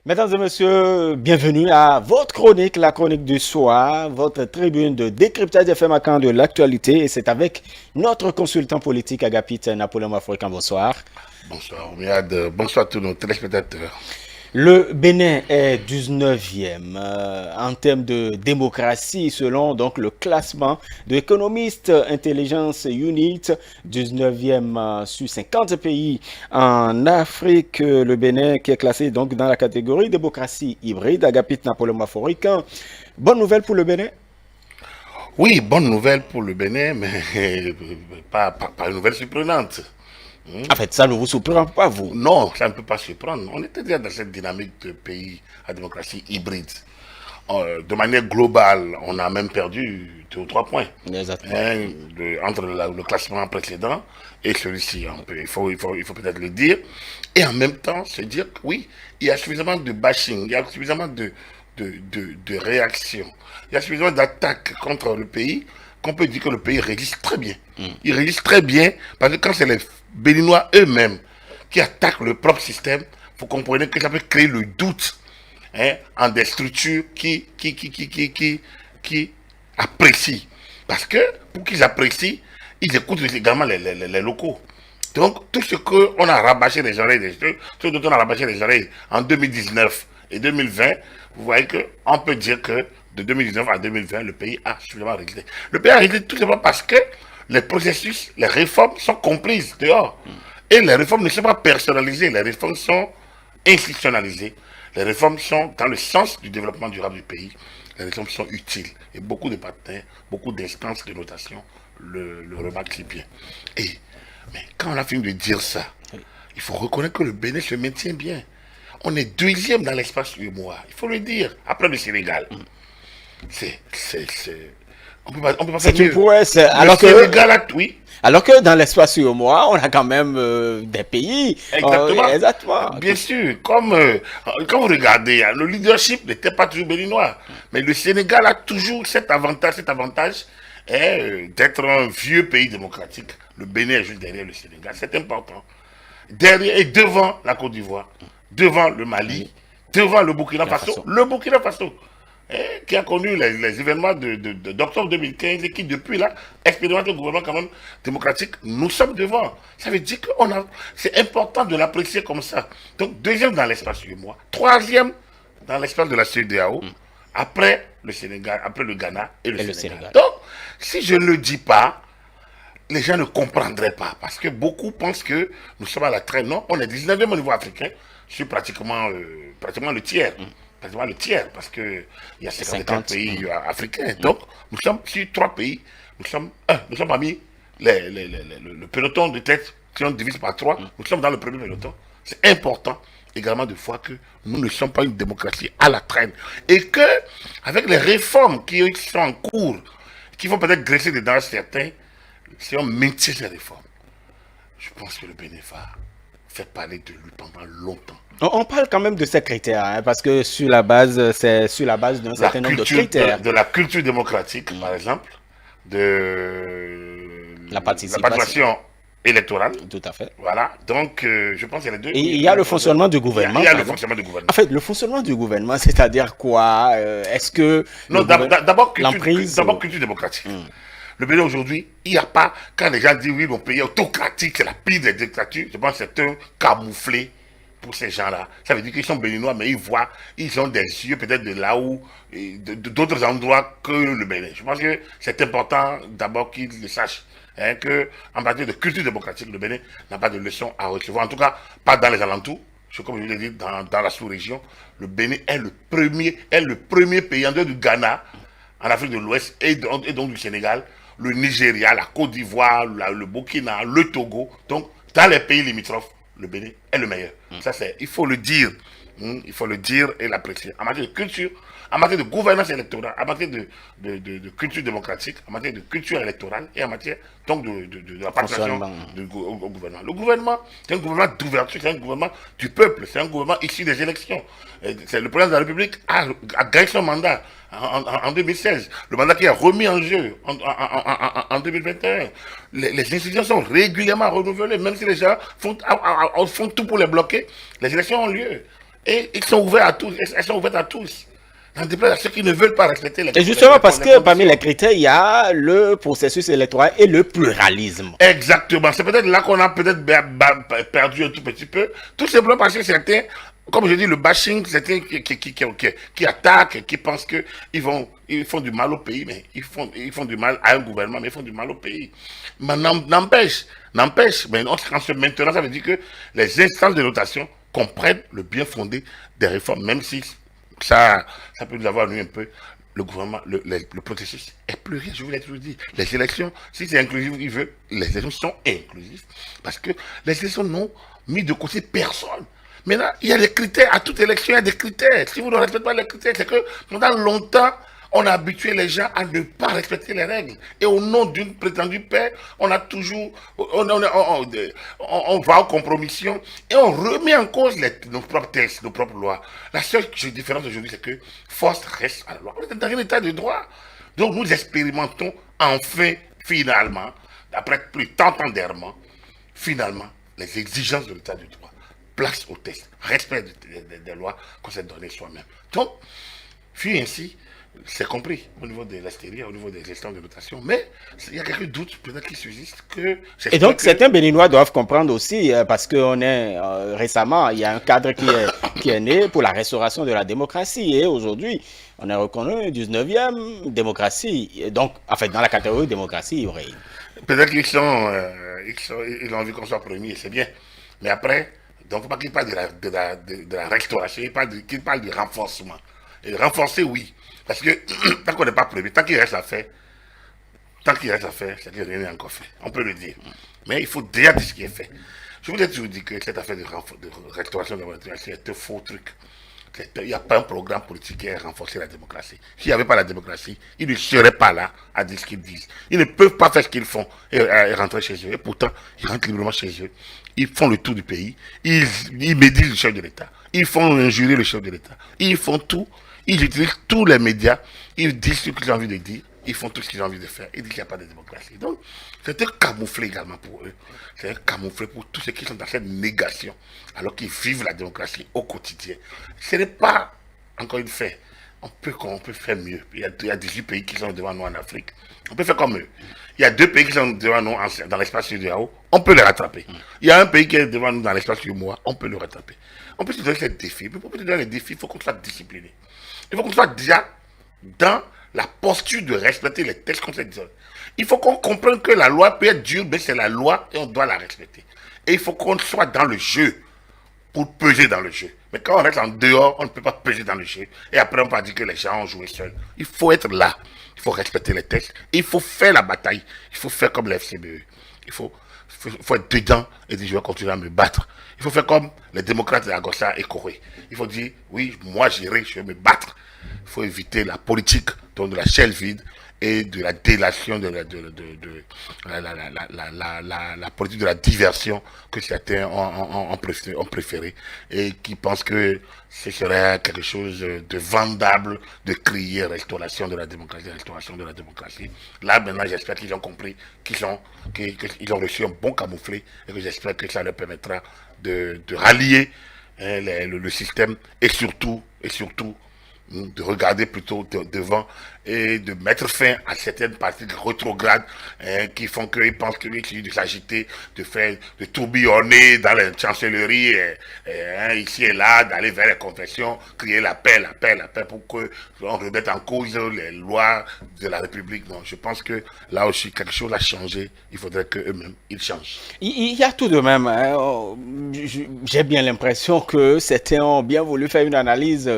Mesdames et messieurs, bienvenue à votre chronique, la chronique du soir, votre tribune de décryptage des faits marquants de l'actualité. Et c'est avec notre consultant politique Agapit Napoléon Mafourican. Bonsoir. Bonsoir, Omiad. Bonsoir à tous nos téléspectateurs. Le Bénin est 19e en termes de démocratie selon donc le classement de Economist Intelligence Unit, 19e sur 50 pays en Afrique. Le Bénin qui est classé donc dans la catégorie démocratie hybride. Agapit Napoléon Mafourican. Bonne nouvelle pour le Bénin. Oui, bonne nouvelle pour le Bénin, mais pas une nouvelle surprenante. En fait, ça ne vous surprend pas, vous. Non, ça ne peut pas surprendre. On était déjà dans cette dynamique de pays à démocratie hybride. De manière globale, on a même perdu 2 ou 3 points Exactement. entre le classement précédent et celui-ci. Il faut peut-être le dire. Et en même temps, se dire que oui, il y a suffisamment de bashing, il y a suffisamment de réactions, il y a suffisamment d'attaques contre le pays qu'on peut dire que le pays résiste très bien. Il résiste très bien parce que quand c'est les Béninois eux-mêmes qui attaquent le propre système, vous comprenez que ça peut créer le doute en des structures qui apprécient. Parce que pour qu'ils apprécient, ils écoutent également les locaux. Donc, tout ce qu'on a rabâché les oreilles, ce dont on a rabâché les oreilles en 2019 et 2020, vous voyez qu'on peut dire que de 2019 à 2020, le pays a suffisamment résisté. Le pays a résisté tout simplement parce que les processus, les réformes sont comprises dehors. Et les réformes ne sont pas personnalisées, les réformes sont institutionnalisées. Les réformes sont dans le sens du développement durable du pays. Les réformes sont utiles. Et beaucoup de partenaires, beaucoup d'instances de notation le remarquent si bien. Mais quand on a fini de dire ça, il faut reconnaître que le Bénin se maintient bien. On est deuxième dans l'espace UEMOA, il faut le dire, après le Sénégal. On peut pas faire C'est une mieux. prouesse. Le Sénégal a, oui, Alors que dans l'espace UEMOA, on a quand même des pays. exactement. Exactement. Bien sûr, comme quand vous regardez, le leadership n'était pas toujours béninois. Mais le Sénégal a toujours cet avantage d'être un vieux pays démocratique. Le Bénin est juste derrière le Sénégal. C'est important. Derrière et devant la Côte d'Ivoire, devant le Mali, devant le Burkina Faso. Le Burkina Faso, qui a connu les événements d'octobre 2015 et qui depuis là expérimente le gouvernement quand même démocratique. Nous sommes devant. Ça veut dire que c'est important de l'apprécier comme ça. Donc deuxième dans l'espace UEMOA, troisième dans l'espace de la CEDEAO, après le Sénégal, après le Ghana et le Et le Sénégal. Sénégal. Donc si je ne le dis pas, les gens ne comprendraient pas. Parce que beaucoup pensent que nous sommes à la traîne. Non, on est 19e au niveau africain. Je suis pratiquement le tiers. Pratiquement le tiers, parce qu'il y a 54 50. pays africains. Donc, nous sommes sur 3 pays. Nous sommes parmi le peloton de tête, si on divise par 3, nous sommes dans le premier peloton. C'est important également de voir que nous ne sommes pas une démocratie à la traîne. Et que, avec les réformes qui sont en cours, qui vont peut-être graisser des dents certains, si on maintient ces réformes, je pense que le Bénin va faire parler de lui pendant longtemps. On parle quand même de ces critères, hein, parce que sur la base, c'est sur la base d'un La certain nombre de culture critères. de la culture démocratique, par exemple, de La la participation. participation électorale. Tout à fait. Voilà. Donc, je pense qu'il y a les deux. Et il y a le fonctionnement du gouvernement. Il y a Par le exemple. fonctionnement du En gouvernement. fait, le fonctionnement du gouvernement, c'est-à-dire quoi? Est-ce que le Non, gouvernement, d'abord l'emprise, culture démocratique. Le Bénin aujourd'hui, il n'y a pas, quand les gens disent oui, mon pays est autocratique, c'est la pire des dictatures, je pense que c'est un camouflé pour ces gens-là. Ça veut dire qu'ils sont béninois, mais ils ont des yeux peut-être de là où, d'autres endroits que le Bénin. Je pense que c'est important d'abord qu'ils le sachent. Que en matière de culture démocratique, le Bénin n'a pas de leçon à recevoir. En tout cas, pas dans les alentours. Comme je l'ai dit, dans la sous-région, le Bénin est le premier pays en dehors du Ghana, en Afrique de l'Ouest et donc du Sénégal, le Nigeria, la Côte d'Ivoire, le Burkina, le Togo. Donc, dans les pays limitrophes, le Bénin est le meilleur. Ça, il faut le dire. Il faut le dire et l'apprécier. En matière de culture, en matière de gouvernance électorale, en matière de culture démocratique, en matière de culture électorale et en matière donc de la participation au gouvernement. Le gouvernement, c'est un gouvernement d'ouverture, c'est un gouvernement du peuple, c'est un gouvernement issu des élections. Le président de la République a gagné son mandat en 2016. Le mandat qui est remis en jeu en 2021. Les institutions sont régulièrement renouvelées, même si les gens font tout pour les bloquer. Les élections ont lieu. Et ils sont ouverts à tous, elles sont ouvertes à tous. En déplaise à ceux qui ne veulent pas respecter Et justement parce que parmi les critères, il y a le processus électoral et le pluralisme. Exactement. C'est peut-être là qu'on a peut-être perdu un tout petit peu. Tout simplement parce que certains, comme je dis, le bashing, certains qui attaquent, qui pensent ils font du mal au pays, mais ils font du mal à un gouvernement, mais ils font du mal au pays. Mais n'empêche, mais maintenant, ça veut dire que les instances de notation comprennent le bien fondé des réformes, même si ça peut nous avoir nu un peu. Le gouvernement, le processus est pluriel, je vous l'ai toujours dit. Les élections, si c'est inclusif, il veut, les élections sont inclusives. Parce que les élections n'ont mis de côté personne. Maintenant, il y a des critères, à toute élection, il y a des critères. Si vous ne respectez pas les critères, c'est que pendant longtemps, on a habitué les gens à ne pas respecter les règles. Et au nom d'une prétendue paix, on a toujours, on va aux compromissions et on remet en cause nos propres textes, nos propres lois. La seule différence aujourd'hui, c'est que force reste à la loi. On est dans un état de droit. Donc nous expérimentons enfin, finalement, après plus de tant d'errements, finalement, les exigences de l'état de droit. Place au test, respect des lois qu'on s'est donné soi-même. Donc, fut ainsi, c'est compris au niveau de l'extérieur, au niveau des instances de notation, mais il y a quelques doutes peut-être qui subsistent que... Et donc, certains Béninois doivent comprendre aussi, parce qu'on est récemment, il y a un cadre qui est né pour la restauration de la démocratie. Et aujourd'hui, on est reconnu 19e démocratie. Et donc, en fait, dans la catégorie démocratie, il y aurait... Peut-être qu'ils ils ont envie qu'on soit premier, c'est bien. Mais après, donc, il ne faut pas qu'ils parlent de la restauration, qu'ils parlent du renforcement. Et renforcer, oui. Parce que tant qu'on n'est pas premier, tant qu'il reste à faire, c'est que rien n'est encore fait. On peut le dire. Mais il faut déjà dire ce qui est fait. Je vous ai toujours dit que cette affaire de restauration de la démocratie est un faux truc. Il n'y a pas un programme politique qui a renforcé la démocratie. S'il n'y avait pas la démocratie, ils ne seraient pas là à dire ce qu'ils disent. Ils ne peuvent pas faire ce qu'ils font et rentrer chez eux. Et pourtant, ils rentrent librement chez eux. Ils font le tour du pays. Ils médisent le chef de l'État. Ils font injurer le chef de l'État. Ils font tout. Ils utilisent tous les médias. Ils disent ce qu'ils ont envie de dire. Ils font tout ce qu'ils ont envie de faire. Ils disent qu'il n'y a pas de démocratie. Donc, c'est un camouflet également pour eux. C'est un camouflet pour tous ceux qui sont dans cette négation, alors qu'ils vivent la démocratie au quotidien. Ce n'est pas, encore une fois, on peut faire mieux. Il y a 18 pays qui sont devant nous en Afrique. On peut faire comme eux. Il y a 2 pays qui sont devant nous dans l'espace CEDEAO. On peut les rattraper. Il y a un pays qui est devant nous dans l'espace UEMOA. On peut le rattraper. On peut se donner ces défis. Mais pour se donner les défis, il faut qu'on soit discipliné. Il faut qu'on soit déjà dans la posture de respecter les textes qu'on s'est dit. Il faut qu'on comprenne que la loi peut être dure, mais c'est la loi et on doit la respecter. Et il faut qu'on soit dans le jeu pour peser dans le jeu. Mais quand on reste en dehors, on ne peut pas peser dans le jeu. Et après, on va dire que les gens ont joué seuls. Il faut être là. Il faut respecter les textes. Et il faut faire la bataille. Il faut faire comme la FCBE. Il faut être dedans et dire je vais continuer à me battre. Il faut faire comme les démocrates de Agossa et Corée. Il faut dire oui, moi j'irai, je vais me battre. Il faut éviter la politique donc de la chaîne vide et de la délation de la politique de la diversion que certains ont préféré et qui pensent que ce serait quelque chose de vendable de crier restauration de la démocratie, restauration de la démocratie. Là maintenant j'espère qu'ils ont compris qu'ils ont reçu un bon camouflet et que j'espère que ça leur permettra de rallier le système et surtout de regarder plutôt devant et de mettre fin à certaines parties rétrogrades qui font qu'ils pensent qu'il suffit de s'agiter, de tourbillonner dans les chancelleries ici et là, d'aller vers les confessions, crier la paix pour qu'on remette en cause les lois de la République. Non, je pense que là aussi quelque chose a changé. Il faudrait qu'eux-mêmes, ils changent. Il y a tout de même, j'ai bien l'impression que certains ont bien voulu faire une analyse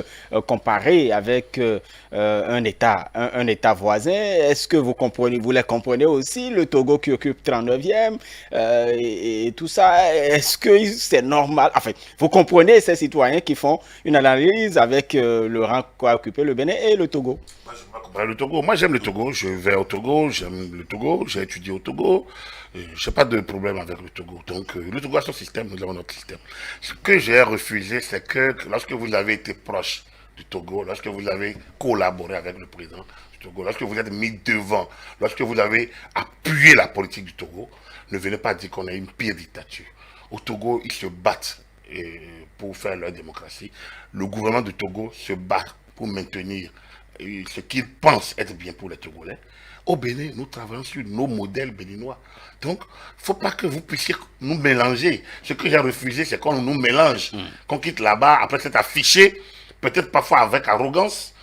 comparée avec un État voisin. Est-ce que vous les comprenez aussi, le Togo qui occupe 39e et tout ça? Est-ce que c'est normal? En fait, vous comprenez ces citoyens qui font une analyse avec le rang qu'a occupé le Bénin et le Togo? Moi, je ne pas comparer le Togo. Moi, j'aime le Togo. Je vais au Togo. J'aime le Togo. J'ai étudié au Togo. Je n'ai pas de problème avec le Togo. Donc, le Togo a son système. Nous avons notre système. Ce que j'ai refusé, c'est que lorsque vous avez été proche du Togo, lorsque vous avez collaboré avec le président du Togo, lorsque vous êtes mis devant, lorsque vous avez appuyé la politique du Togo, ne venez pas dire qu'on a une pire dictature. Au Togo, ils se battent pour faire leur démocratie. Le gouvernement du Togo se bat pour maintenir ce qu'il pense être bien pour les Togolais. Au Bénin, nous travaillons sur nos modèles béninois. Donc, il ne faut pas que vous puissiez nous mélanger. Ce que j'ai refusé, c'est qu'on nous mélange. Qu'on quitte là-bas, après s'être affiché, peut-être parfois avec arrogance,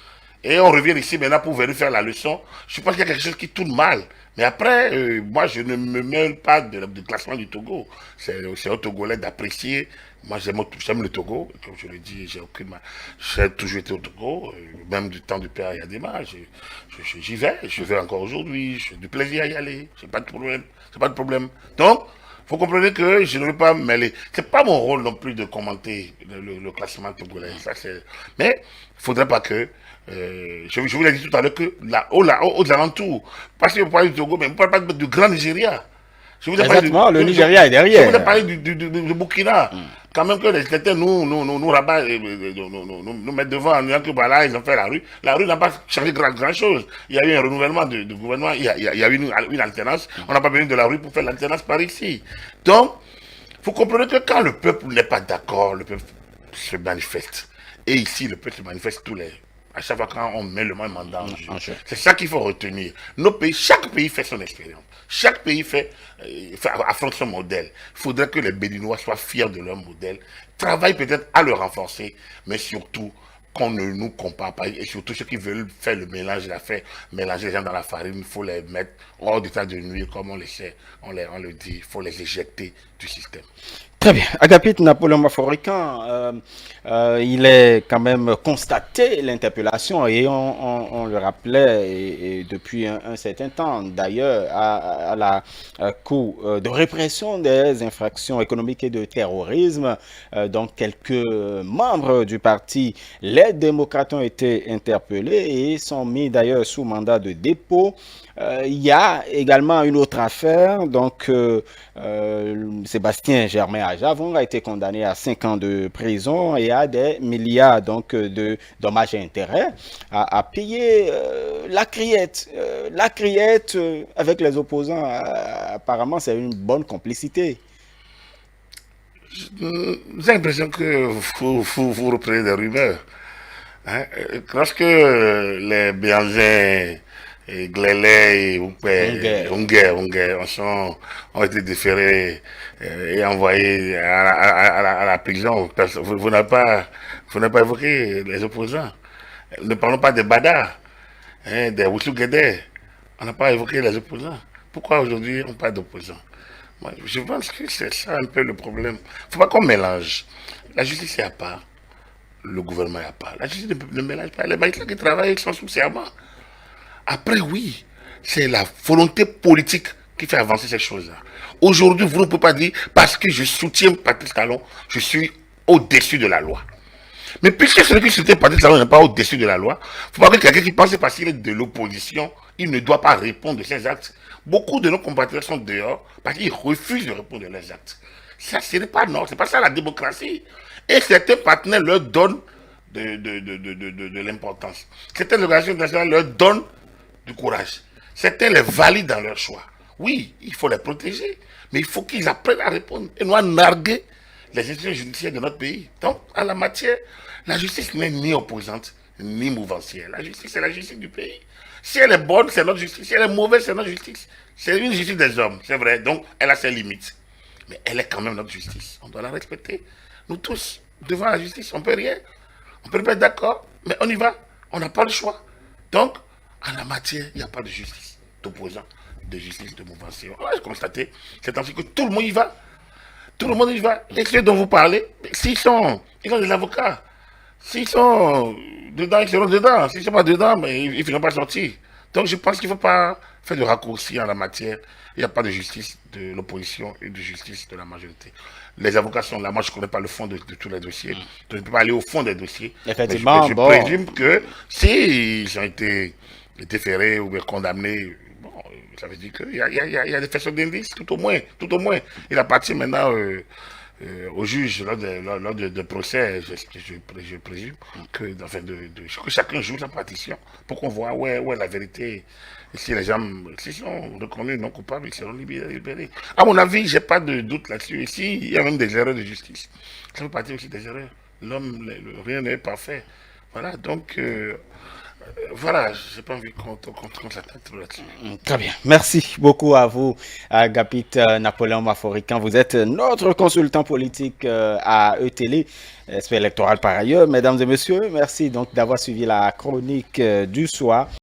et on revient ici maintenant pour venir faire la leçon. Je pense qu'il y a quelque chose qui tourne mal. Mais après, moi, je ne me mêle pas du classement du Togo. C'est aux Togolais d'apprécier. Moi, j'aime le Togo. Comme je le dis, j'ai toujours été au Togo. Même du temps du père Yadema. J'y vais. Je vais encore aujourd'hui. J'ai du plaisir à y aller. J'ai pas de problème. C'est pas de problème. Donc, vous comprenez que je ne veux pas me mêler. C'est pas mon rôle non plus de commenter le classement togolais. Mais il faudrait pas que je vous l'ai dit tout à l'heure que aux alentours, parce que vous parlez du Togo, mais vous ne parlez pas du Grand Nigeria. Exactement, le Nigeria est derrière. Je vous ai parlé du Burkina. Quand même que les États nous rabattent, nous mettent devant en disant que voilà, ils ont fait la rue. La rue n'a pas changé grand chose. Il y a eu un renouvellement de gouvernement, il y a eu une alternance. On n'a pas besoin de la rue pour faire l'alternance par ici. Donc, vous comprenez que quand le peuple n'est pas d'accord, le peuple se manifeste. Et ici, le peuple se manifeste à chaque fois quand on met le même mandat en jeu. C'est ça qu'il faut retenir. Nos pays, chaque pays fait son expérience. Chaque pays affronte son modèle. Il faudrait que les Béninois soient fiers de leur modèle, travaillent peut-être à le renforcer, mais surtout qu'on ne nous compare pas. Et surtout ceux qui veulent faire le mélange d'affaires, mélanger les gens dans la farine, il faut les mettre hors d'état de nuire, comme on le sait, on le dit, il faut les éjecter du système. Très bien. Agapit Napoléon Maforican, il est quand même constaté l'interpellation et on le rappelait et depuis un certain temps d'ailleurs à la Cour de répression des infractions économiques et de terrorisme. Donc quelques membres du parti Les Démocrates ont été interpellés et sont mis d'ailleurs sous mandat de dépôt. Il y a également une autre affaire, donc Sébastien Germain Ajavong a été condamné à 5 ans de prison et à des milliards donc, de dommages et intérêts à payer la criette. La criette avec les opposants, apparemment c'est une bonne complicité. J'ai l'impression que vous reprenez des rumeurs. Hein? Lorsque les Béanzins et Glélé et Unguer ont été déférés et envoyés à la prison, vous n'avez pas évoqué les opposants. Ne parlons pas des Bada, hein, des Woussou Guédé. On n'a pas évoqué les opposants. Pourquoi aujourd'hui on parle d'opposants? Moi, je pense que c'est ça un peu le problème. Il ne faut pas qu'on mélange. La justice est à part, le gouvernement est à part. La justice ne mélange pas. Les magistrats qui travaillent sont sous serment. Après, oui, c'est la volonté politique qui fait avancer ces choses-là. Aujourd'hui, vous ne pouvez pas dire, parce que je soutiens Patrice Talon, je suis au-dessus de la loi. Mais puisque celui qui soutient Patrice Talon n'est pas au-dessus de la loi, il ne faut pas que quelqu'un qui pense parce qu'il est de l'opposition, il ne doit pas répondre de ses actes. Beaucoup de nos compatriotes sont dehors parce qu'ils refusent de répondre de leurs actes. Ça, ce n'est pas non, c'est pas ça la démocratie. Et certains partenaires leur donnent de l'importance. Certaines organisations nationales leur donnent du courage. Certains les valident dans leur choix. Oui, il faut les protéger, mais il faut qu'ils apprennent à répondre et non à narguer les institutions judiciaires de notre pays. Donc, en la matière, la justice n'est ni opposante, ni mouvancière. La justice, c'est la justice du pays. Si elle est bonne, c'est notre justice. Si elle est mauvaise, c'est notre justice. C'est une justice des hommes, c'est vrai. Donc, elle a ses limites. Mais elle est quand même notre justice. On doit la respecter. Nous tous, devant la justice, on ne peut rien. On peut pas être d'accord, mais on y va. On n'a pas le choix. Donc, en la matière, il n'y a pas de justice d'opposant, de justice de mouvancier. On va constater, c'est ainsi que tout le monde y va. Tout le monde y va. Et ceux dont vous parlez, ils sont des avocats. S'ils sont dedans, ils seront dedans. S'ils ne sont pas dedans, mais ils ne finiront pas sortir. Donc je pense qu'il ne faut pas faire de raccourcis en la matière. Il n'y a pas de justice de l'opposition et de justice de la majorité. Les avocats sont là. Moi, je ne connais pas le fond de tous les dossiers. Donc, je ne peux pas aller au fond des dossiers. Effectivement, je présume que s'ils ont été déférés ou condamnés, bon, ça veut dire qu'il y a des faisceaux d'indices, tout au moins. Il appartient maintenant au juge lors de procès, je présume, que chacun joue sa partition pour qu'on voit où est la vérité Et si les gens s'ils sont reconnus non coupables, ils seront libérés. À mon avis, j'ai pas de doute là-dessus. Ici, il y a même des erreurs de justice. Ça fait partie aussi des erreurs. L'homme, rien n'est parfait. Voilà, donc, voilà, j'ai pas envie qu'on s'attaque trop là-dessus. Très bien. Merci beaucoup à vous, Agapit Napoléon Maforican. Vous êtes notre consultant politique à ETélé, expert électoral par ailleurs. Mesdames et messieurs, merci donc d'avoir suivi la chronique du soir.